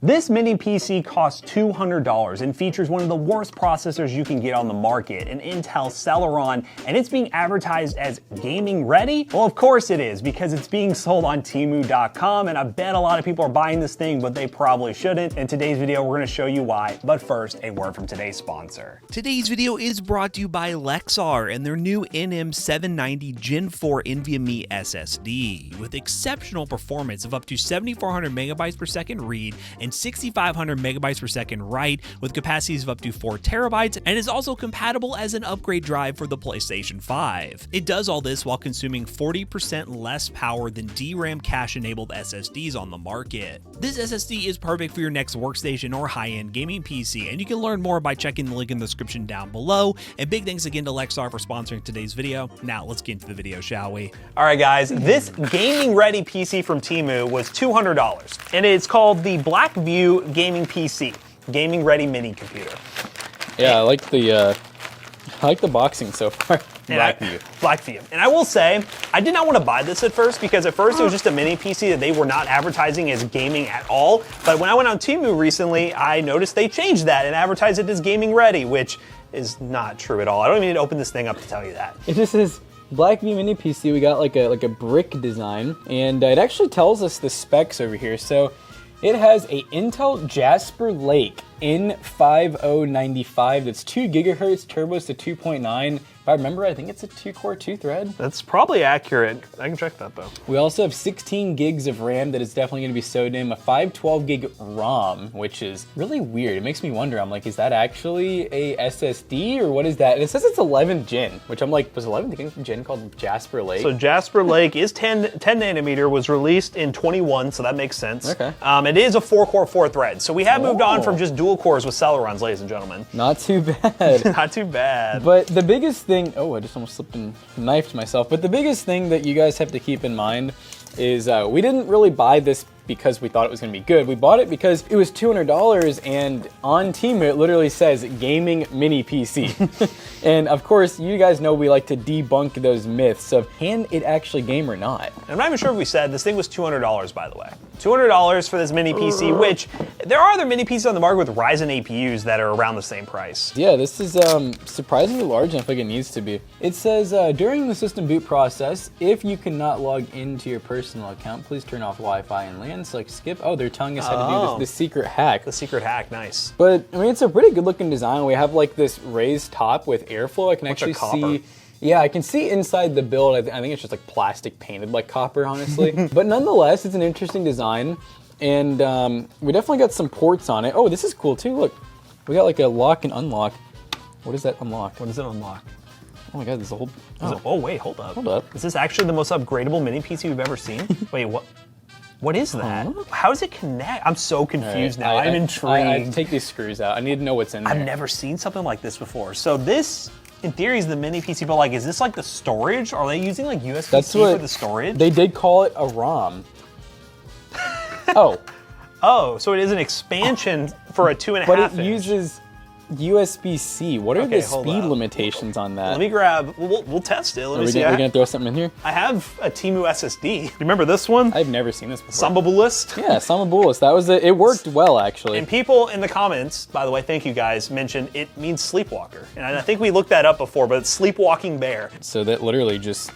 This mini PC costs $200 and features one of the worst processors you can get on the market, an Intel Celeron, and it's being advertised as gaming ready? Well, of course it is, because it's being sold on Temu.com, and I bet a lot of people are buying this thing, but they probably shouldn't. In today's video, we're gonna show you why, but first, a word from today's sponsor. Today's video is brought to you by Lexar and their new NM790 Gen 4 NVMe SSD. With exceptional performance of up to 7,400 megabytes per second read and 6,500 megabytes per second write, with capacities of up to 4 terabytes, and is also compatible as an upgrade drive for the PlayStation 5. It does all this while consuming 40% less power than DRAM cache-enabled SSDs on the market. This SSD is perfect for your next workstation or high-end gaming PC, and you can learn more by checking the link in the description down below. And big thanks again to Lexar for sponsoring today's video. Now let's get into the video, shall we? All right, guys, this gaming-ready PC from Temu was $200, and it's called the Blackview gaming PC, gaming-ready mini computer. Yeah, I like the boxing so far. Blackview. And I will say, I did not want to buy this at first, because at first it was just a mini PC that they were not advertising as gaming at all. But when I went on Temu recently, I noticed they changed that and advertised it as gaming ready, which is not true at all. I don't even need to open this thing up to tell you that. It just says Blackview mini PC. We got like a brick design, and it actually tells us the specs over here. So it has a Intel Jasper Lake N5095 that's 2 gigahertz, turbos to 2.9. If I remember, I think it's a 2-core, 2-thread. That's probably accurate. I can check that though. We also have 16 gigs of RAM that is definitely going to be sewed in, a 512 gig ROM, which is really weird. It makes me wonder, I'm like, is that actually a SSD or what is that? And it says it's 11th gen, which I'm like, was 11th gen called Jasper Lake? So Jasper Lake is 10 nanometer, was released in 21, so that makes sense. Okay. It is a 4-core, 4-thread. So we have moved on from just dual cores with Celerons, ladies and gentlemen. Not too bad. Not too bad. But the biggest thing, oh, I just almost slipped and knifed myself. But the biggest thing that you guys have to keep in mind is we didn't really buy this because we thought it was going to be good. We bought it because it was $200, and on Temu it literally says gaming mini PC. And of course, you guys know we like to debunk those myths of can it actually game or not. I'm not even sure if we said this thing was $200, by the way. $200 for this mini PC, which there are other mini PCs on the market with Ryzen APUs that are around the same price. Yeah, this is surprisingly large enough like it needs to be. It says during the system boot process, if you cannot log into your personal account, please turn off Wi-Fi and LAN. Select skip. Oh, they're telling us how to do this secret hack. The secret hack, nice. But I mean, it's a pretty good looking design. We have like this raised top with airflow. I can actually see. Yeah, I can see inside the build. I think it's just like plastic painted like copper, honestly. But nonetheless, it's an interesting design, and we definitely got some ports on it. Oh, this is cool too. Look, we got like a lock and unlock. What does that unlock? What does it unlock? Oh my God, there's a whole. Oh wait, hold up. Hold up. Is this actually the most upgradable mini PC we've ever seen? Wait, what? What is that? Huh? How does it connect? I'm so confused now. I'm intrigued. I take these screws out. I need to know what's in there. I've never seen something like this before. So this, in theory, is the mini PC, but like, is this like the storage? Are they using like USB-C for the storage? They did call it a ROM. Oh. Oh, so it is an expansion for a 2.5 But it inch. uses USB-C. What are the speed limitations on that? Let me grab, we'll test it. Let me see. Are we gonna throw something in here? I have a Temu SSD. You remember this one? I've never seen this before. Sambabulist? Yeah, Sambabulist. That was it worked well, actually. And people in the comments, by the way, thank you guys, mentioned it means sleepwalker. And I think we looked that up before, but it's sleepwalking bear. So that literally just,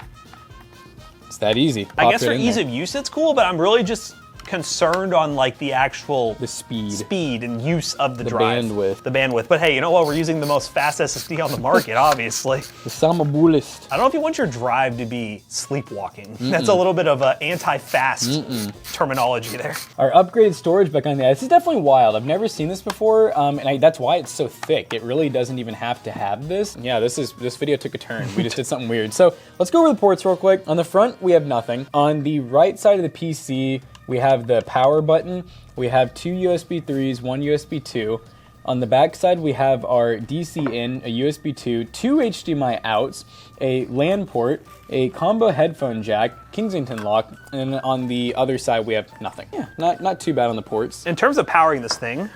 it's that easy. I guess for ease of use, it's cool, but I'm really just concerned on like the actual speed and use of the drive. The bandwidth. But hey, you know what? We're using the most fast SSD on the market, obviously. The Sambabulist. I don't know if you want your drive to be sleepwalking. That's a little bit of an anti-fast terminology there. Our upgraded storage back on the this is definitely wild. I've never seen this before, and that's why it's so thick. It really doesn't even have to have this. Yeah, this video took a turn. We just did something weird. So let's go over the ports real quick. On the front, we have nothing. On the right side of the PC, we have the power button. We have 2 USB 3s, 1 USB 2. On the back side, we have our DC in, a USB 2, 2 HDMI outs, a LAN port, a combo headphone jack, Kensington lock, and on the other side we have nothing. Yeah, not too bad on the ports. In terms of powering this thing,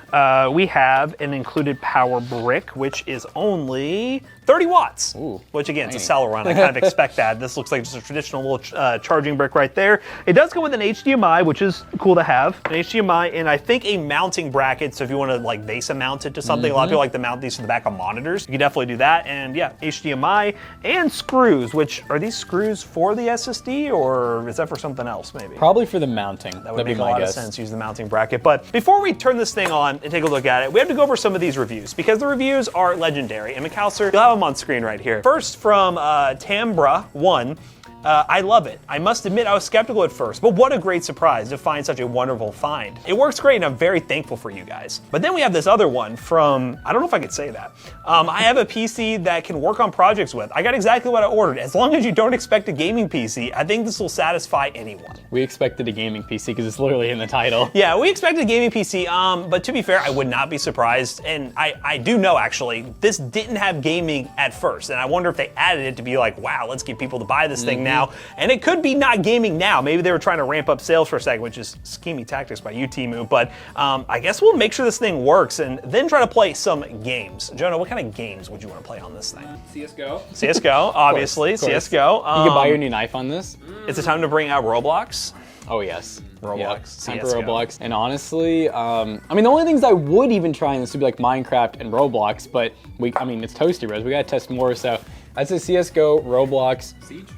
we have an included power brick, which is only 30 watts. Ooh, which again, it's a Celeron. I kind of expect that. This looks like just a traditional little charging brick right there. It does come with an HDMI, which is cool to have. An HDMI and I think a mounting bracket. So if you want to like VESA mount it to something, a lot of people like to mount these to the back of monitors. You can definitely do that. And yeah, HDMI and screws, which are these screws for the SSD or is that for something else maybe? Probably for the mounting. That would make a lot of sense, use the mounting bracket. But before we turn this thing on and take a look at it, we have to go over some of these reviews because the reviews are legendary. And McAllister, you'll have them on screen right here. First from Tambra1. I love it. I must admit I was skeptical at first, but what a great surprise to find such a wonderful find. It works great and I'm very thankful for you guys. But then we have this other one from, I don't know if I could say that. I have a PC that can work on projects with. I got exactly what I ordered. As long as you don't expect a gaming PC, I think this will satisfy anyone. We expected a gaming PC because it's literally in the title. Yeah, we expected a gaming PC, but to be fair, I would not be surprised. And I do know actually, this didn't have gaming at first. And I wonder if they added it to be like, wow, let's get people to buy this thing now. And it could be not gaming now. Maybe they were trying to ramp up sales for a second, which is scheming tactics by you, Temu. But I guess we'll make sure this thing works and then try to play some games. Jonah, what kind of games would you want to play on this thing? CSGO. CSGO, obviously. Of course. CSGO. You can buy your new knife on this. Is it time to bring out Roblox? Oh yes. Roblox, Yep. Time for CS:GO. Roblox. And honestly, I mean, the only things I would even try in this would be like Minecraft and Roblox, but I mean, it's Toasty Bros. We gotta test more, so I'd say CS:GO, Roblox. Siege?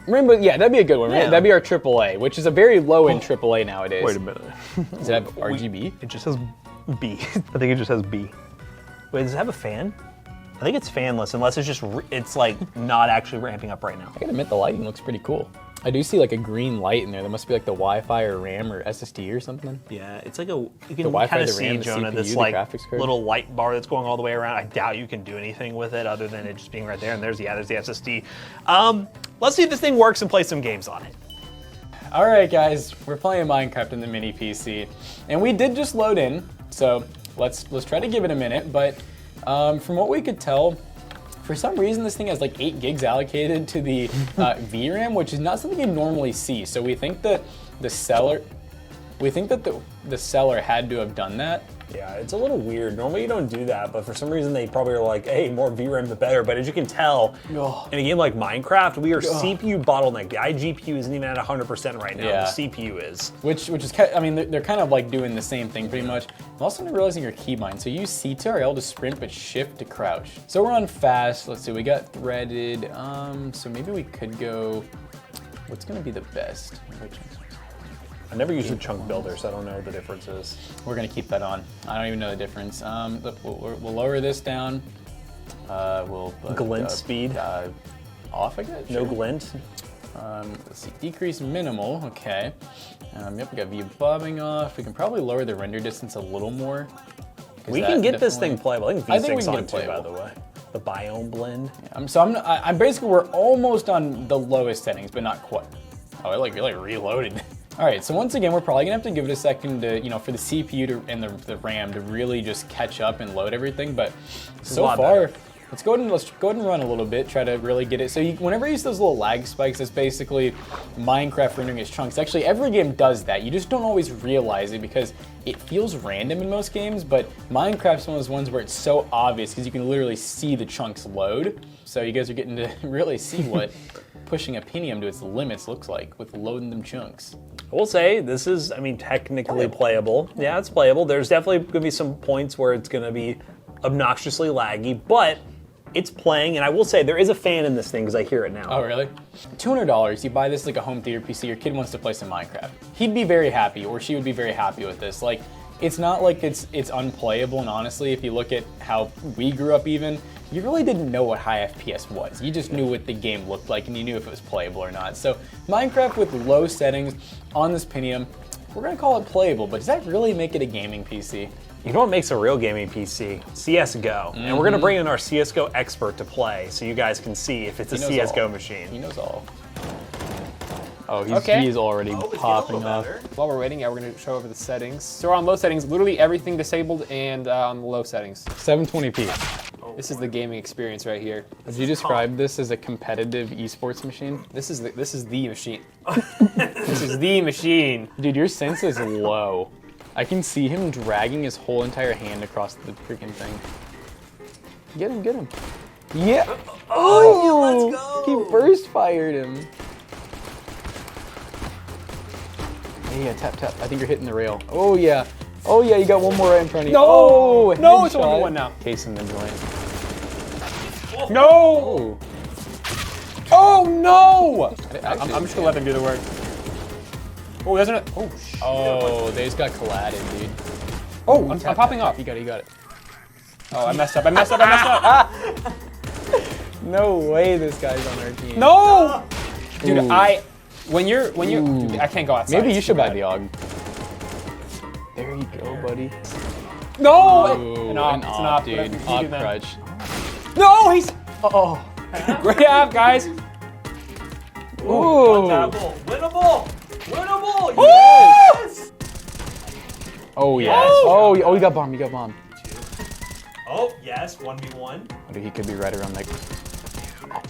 Rainbow, yeah, that'd be a good one. Yeah. That'd be our AAA, which is a very low-end AAA nowadays. Wait a minute. Does it have RGB? It just says B. I think it just has B. Wait, does it have a fan? I think it's fanless, unless it's just, it's like not actually ramping up right now. I gotta admit, the lighting looks pretty cool. I do see like a green light in there. That must be like the Wi-Fi or RAM or SSD or something. Yeah, it's like you can Wi-Fi, kind of the see, RAM, the Jonah, CPU, this the like graphics card. little light bar that's going all the way around. I doubt you can do anything with it other than it just being right there. And there's the SSD. Let's see if this thing works and play some games on it. All right, guys, we're playing Minecraft in the mini PC, and we did just load in. So let's try to give it a minute. But from what we could tell, for some reason, this thing has like 8 gigs allocated to the VRAM, which is not something you normally see. So we think that the seller had to have done that. Yeah, it's a little weird. Normally you don't do that, but for some reason they probably are like, hey, more VRAM the better. But as you can tell, in a game like Minecraft, we are CPU bottlenecked. The iGPU isn't even at 100% right now. Yeah. The CPU is. Which is, I mean, they're kind of like doing the same thing pretty much. I'm also not realizing your keybind. So you use CTRL to sprint, but shift to crouch. So we're on fast. Let's see, we got threaded. So maybe we could go, what's gonna be the best? I never used a chunk builder, so I don't know what the difference is. We're gonna keep that on. I don't even know the difference. Look, we'll lower this down. We'll Glint speed. Off, I guess. No Sure. glint. Let's see, decrease minimal, okay. Yep, we got view bobbing off. We can probably lower the render distance a little more. We can get this thing playable. I think I think we V6 can on get it too, by playable. the way. The biome blend. So I'm basically, we're almost on the lowest settings, but not quite. Oh, you're like reloaded. All right, so once again, we're probably gonna have to give it a second to, for the CPU and the RAM to really just catch up and load everything. But so far, let's go ahead and run a little bit, try to really get it. So whenever you use those little lag spikes, it's basically Minecraft rendering its chunks. Actually, every game does that. You just don't always realize it because it feels random in most games, but Minecraft's one of those ones where it's so obvious because you can literally see the chunks load. So you guys are getting to really see what pushing a Pentium to its limits looks like with loading them chunks. I will say, this is, technically playable. Yeah, it's playable. There's definitely going to be some points where it's going to be obnoxiously laggy, but it's playing, and I will say, there is a fan in this thing because I hear it now. Oh, really? $200, you buy this like a home theater PC, your kid wants to play some Minecraft. He'd be very happy, or she would be very happy with this. Like, it's not like it's unplayable, and honestly, if you look at how we grew up even, you really didn't know what high FPS was. You just knew what the game looked like, and you knew if it was playable or not. So Minecraft with low settings on this Pentium, we're gonna call it playable, but does that really make it a gaming PC? You know what makes a real gaming PC? CSGO. And we're going to bring in our CSGO expert to play so you guys can see if it's a CSGO machine. He knows all. Oh, he's already popping off. While we're waiting, we're gonna show over the settings. So we're on low settings, literally everything disabled and on low settings. 720p. This is the gaming experience right here. Would you describe this as a competitive esports machine? This is the machine. This is the machine. Dude, your sense is low. I can see him dragging his whole entire hand across the freaking thing. Get him, get him. Yeah. Oh, let's go. He burst fired him. Yeah, tap, tap. I think you're hitting the rail. Oh, yeah. Oh, yeah, you got one more right in front of you. No! Oh, No, it's headshot. only one now. Case in the joint. No! Oh, no! I'm just gonna let them do the work. Oh, doesn't it? Oh, shit. Oh, they just got collided, dude. Oh, I'm popping off. You got it, you got it. Oh, I messed up, I messed up, I messed up! No way this guy's on our team. No! Dude, Ooh. when you're, dude, I can't go outside. Maybe you It's should too buy bad. the AUG. There you go, buddy. No! Ooh, An op, an it's an op, op, dude. whatever you do Op then. crutch. No, he's, Oh. great app, guys. Ooh. Untapable. Winnable. Winnable. Yes! Oh, yes. Yes. Oh, oh, you got bombed, you got bombed. Oh, yes. 1v1. Oh, dude, he could be right around like.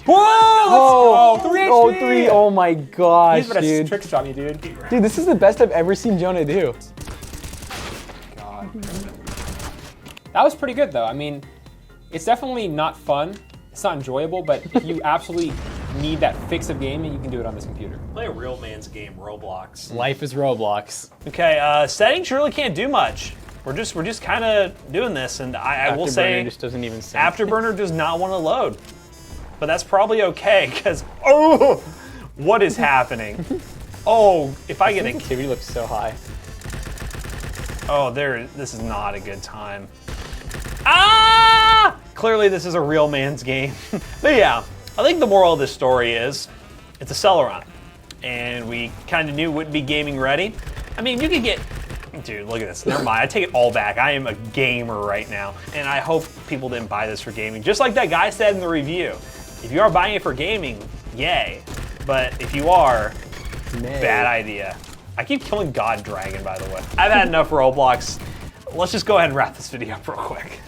Whoa! Oh, Oh, 3 HP! Oh, 3. Oh my gosh, He's gonna dude. trick shot me, dude. Dude, this is the best I've ever seen Jonah do. God. That was pretty good, though. I mean, it's definitely not fun. It's not enjoyable, but if you absolutely need that fix of gaming, you can do it on this computer. Play a real man's game, Roblox. Life is Roblox. Okay, settings really can't do much. We're just kind of doing this, and I will Afterburner say, just doesn't even sync. Afterburner does not want to load. But that's probably okay, because, oh, what is happening? Oh, if I get a, sensitivity looks so high. oh, this is not a good time. Ah! Clearly this is a real man's game. But yeah, I think the moral of this story is, it's a Celeron. And we kind of knew it wouldn't be gaming ready. I mean, you could get, dude, look at this. Never mind, I take it all back. I am a gamer right now. And I hope people didn't buy this for gaming. Just like that guy said in the review. If you are buying it for gaming, yay. But if you are, bad idea. I keep killing God Dragon, by the way. I've had enough Roblox. Let's just go ahead and wrap this video up real quick.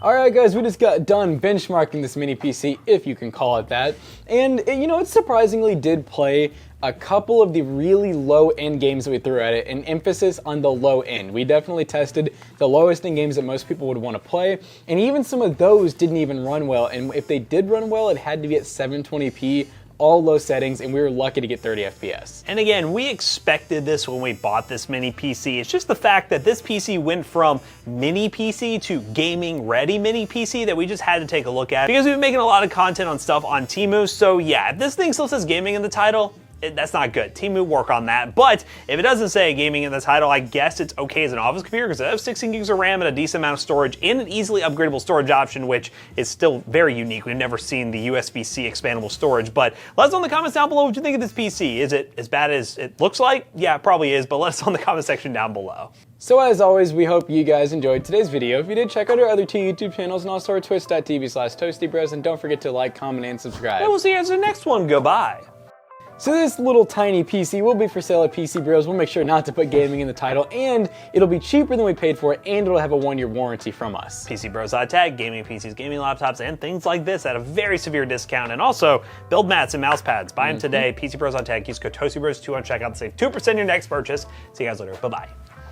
Alright guys, we just got done benchmarking this mini PC, if you can call it that. And you know, it surprisingly did play a couple of the really low-end games that we threw at it, an emphasis on the low end. We definitely tested the lowest end games that most people would want to play, and even some of those didn't even run well, and if they did run well, it had to be at 720p, all low settings, and we were lucky to get 30 FPS. And again, we expected this when we bought this mini PC. It's just the fact that this PC went from mini PC to gaming ready mini PC that we just had to take a look at because we've been making a lot of content on stuff on Temu. So yeah, if this thing still says gaming in the title, that's not good. Temu work on that. But if it doesn't say gaming in the title, I guess it's okay as an office computer because it has 16 gigs of RAM and a decent amount of storage and an easily upgradable storage option, which is still very unique. We've never seen the USB-C expandable storage. But let us know in the comments down below what you think of this PC. Is it as bad as it looks like? Yeah, it probably is, but let us know in the comment section down below. So as always, we hope you guys enjoyed today's video. If you did, check out our other 2 YouTube channels and also our twitch.tv/toastybros, and don't forget to like, comment, and subscribe. And we'll see you guys in the next one. Goodbye. So this little tiny PC will be for sale at PC Bros. We'll make sure not to put gaming in the title, and it'll be cheaper than we paid for it, and it'll have a 1-year warranty from us. PC Bros tag, gaming PCs, gaming laptops, and things like this at a very severe discount. And also, build mats and mouse pads. Buy them today. PC Bros tag. Use code ToastyBros2 on checkout to save 2% on your next purchase. See you guys later. Bye-bye.